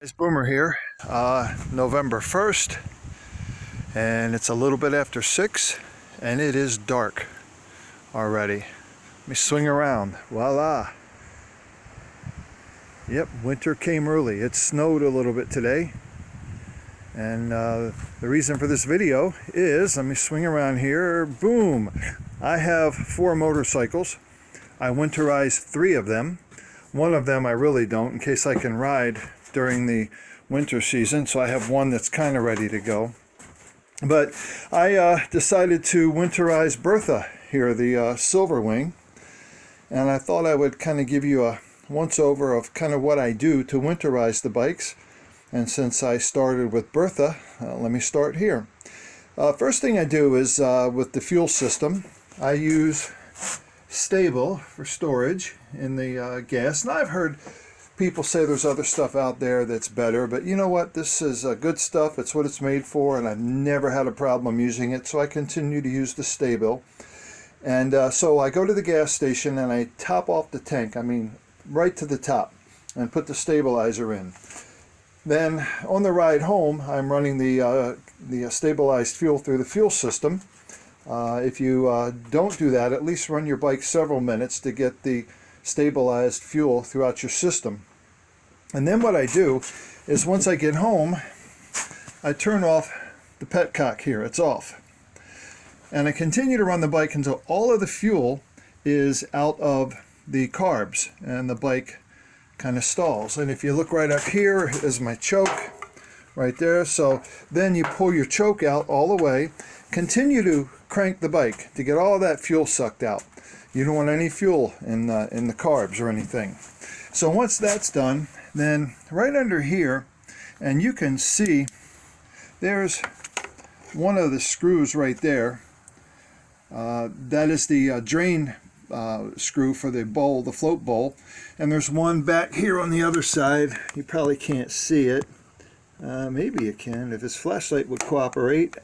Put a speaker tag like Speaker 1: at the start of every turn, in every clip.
Speaker 1: It's Boomer here, November 1st, and it's a little bit after 6, and it is dark already. Let me swing around. Voila! Yep, winter came early. It snowed a little bit today, and the reason for this video is, let me swing around here, boom! I have 4 motorcycles. I winterize 3 of them. One of them I really don't, in case I can ride during the winter season, so I have one that's kind of ready to go. But I decided to winterize Bertha here, the Silverwing, and I thought I would kind of give you a once-over of kind of what I do to winterize the bikes. And since I started with Bertha, let me start here. First thing I do is with the fuel system, I use stable for storage in the gas, and I've heard people say there's other stuff out there that's better, but you know what, this is good stuff. It's what it's made for, and I've never had a problem using it, so I continue to use the stable. And so I go to the gas station and I top off the tank, I mean right to the top, and put the stabilizer in. Then on the ride home, I'm running the stabilized fuel through the fuel system. If you don't do that, at least run your bike several minutes to get the stabilized fuel throughout your system. And then what I do is, once I get home, I turn off the petcock here. It's off. And I continue to run the bike until all of the fuel is out of the carbs and the bike kind of stalls. And if you look right up here is my choke right there. So then you pull your choke out all the way, continue to crank the bike to get all of that fuel sucked out. You don't want any fuel in the carbs or anything. So once that's done, then right under here, and you can see there's one of the screws right there. That is the drain screw for the bowl, the float bowl. And there's one back here on the other side. You probably can't see it. Maybe you can if this flashlight would cooperate.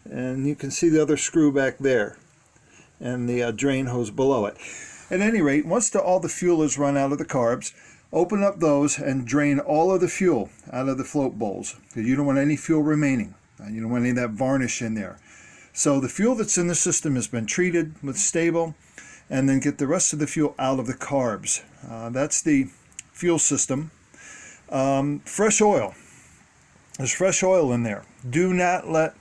Speaker 1: And you can see the other screw back there, and the drain hose below it. At any rate, once all the fuel is run out of the carbs, open up those and drain all of the fuel out of the float bowls, because you don't want any fuel remaining. You don't want any of that varnish in there. So the fuel that's in the system has been treated with stable, and then get the rest of the fuel out of the carbs. That's the fuel system. Fresh oil. There's fresh oil in there. Do not let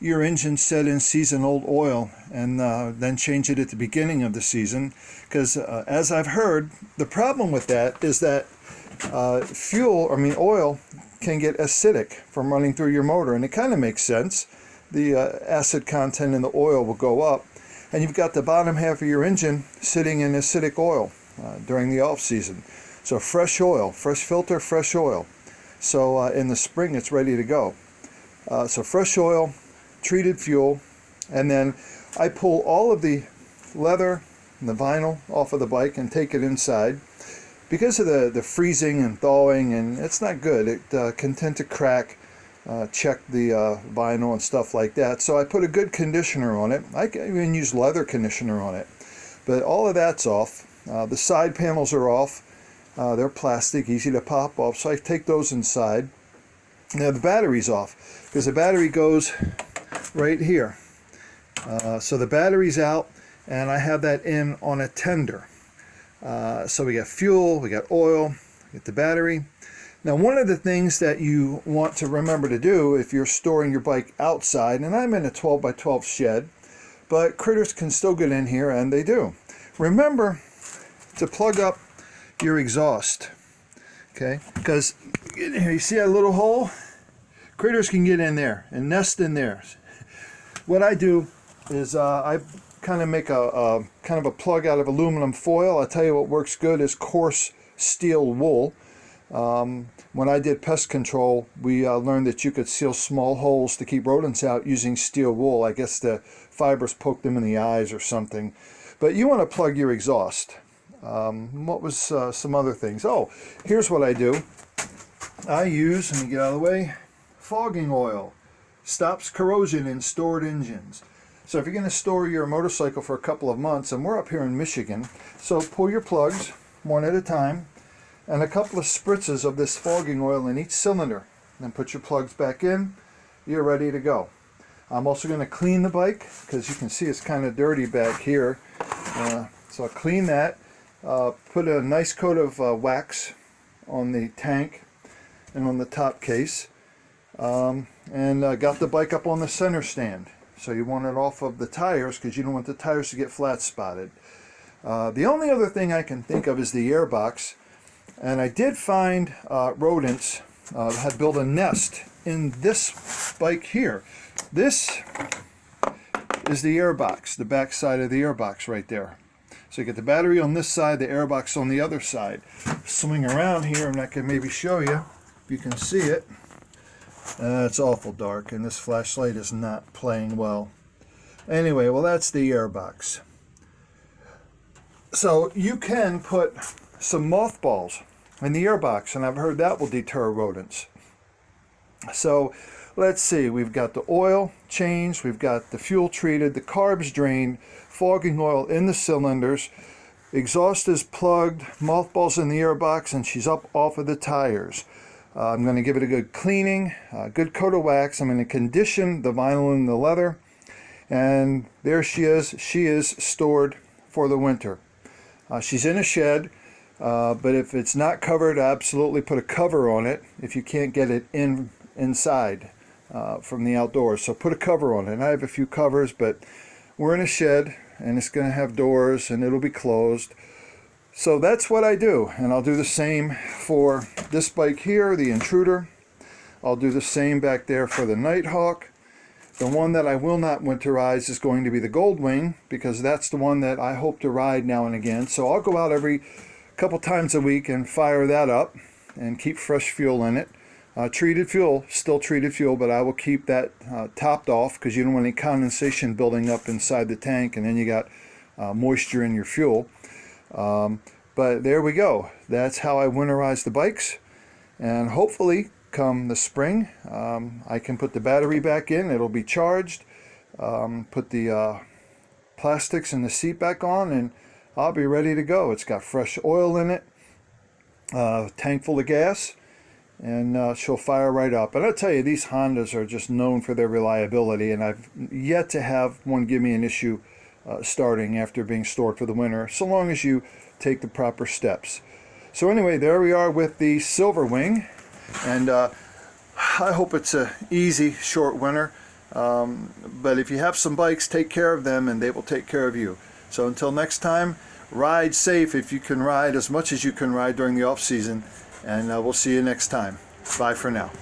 Speaker 1: your engine set in season-old oil and then change it at the beginning of the season, because as I've heard, the problem with that is that oil can get acidic from running through your motor, and it kind of makes sense. The acid content in the oil will go up, and you've got the bottom half of your engine sitting in acidic oil during the off-season. So fresh oil, fresh filter, fresh oil. So in the spring it's ready to go. So fresh oil, treated fuel, and then I pull all of the leather and the vinyl off of the bike and take it inside. Because of the freezing and thawing, and it's not good, it can tend to crack, check the vinyl and stuff like that. So I put a good conditioner on it. I can even use leather conditioner on it. But all of that's off. The side panels are off. They're plastic, easy to pop off, so I take those inside. Now the battery's off, because the battery goes right here. So the battery's out, and I have that in on a tender. So we got fuel, we got oil, we got the battery. Now one of the things that you want to remember to do if you're storing your bike outside, and I'm in a 12 by 12 shed, but critters can still get in here, and they do. Remember to plug up your exhaust, okay? Because you see that little hole? Critters can get in there and nest in there. What I do is I kind of make a kind of a plug out of aluminum foil. I tell you what works good is coarse steel wool. When I did pest control, we learned that you could seal small holes to keep rodents out using steel wool. I guess the fibers poke them in the eyes or something. But you want to plug your exhaust. What was some other things? Oh, here's what I do. I use, let me get out of the way, fogging oil. Stops corrosion in stored engines. So if you're going to store your motorcycle for a couple of months, and we're up here in Michigan, so pull your plugs one at a time, and a couple of spritzes of this fogging oil in each cylinder. Then put your plugs back in. You're ready to go. I'm also going to clean the bike because you can see it's kind of dirty back here. So I'll clean that, put a nice coat of wax on the tank and on the top case, and got the bike up on the center stand. So you want it off of the tires because you don't want the tires to get flat spotted. The only other thing I can think of is the air box, and I did find rodents had built a nest in this bike here. This is the air box, the back side of the air box right there. So you get the battery on this side, the air box on the other side. Swing around here and I can maybe show you if you can see it. It's awful dark and this flashlight is not playing well. Anyway, well, that's the air box. So you can put some mothballs in the air box, and I've heard that will deter rodents. So let's see, we've got the oil changed, we've got the fuel treated, the carbs drained, fogging oil in the cylinders, exhaust is plugged, mothballs in the air box, and she's up off of the tires. I'm going to give it a good cleaning, a good coat of wax. I'm going to condition the vinyl and the leather, and there she is. She is stored for the winter. She's in a shed, but if it's not covered, absolutely put a cover on it if you can't get it inside from the outdoors. So put a cover on it. And I have a few covers, but we're in a shed and it's going to have doors and it'll be closed. So that's what I do, and I'll do the same for this bike here, the Intruder. I'll do the same back there for the Nighthawk. The one that I will not winterize is going to be the Goldwing, because that's the one that I hope to ride now and again. So I'll go out every couple times a week and fire that up and keep fresh fuel in it. Treated fuel, still treated fuel, but I will keep that topped off because you don't want any condensation building up inside the tank and then you got moisture in your fuel. But there we go. That's how I winterize the bikes, and hopefully come the spring I can put the battery back in. It'll be charged, put the plastics and the seat back on, and I'll be ready to go. It's got fresh oil in it, tank full of gas, and she'll fire right up. And I'll tell you, these Hondas are just known for their reliability, and I've yet to have one give me an issue starting after being stored for the winter, so long as you take the proper steps. So anyway, there we are with the Silverwing, and I hope it's a easy, short winter. But if you have some bikes, take care of them and they will take care of you. So until next time, ride safe if you can ride as much as you can ride during the off season, and we'll see you next time. Bye for now.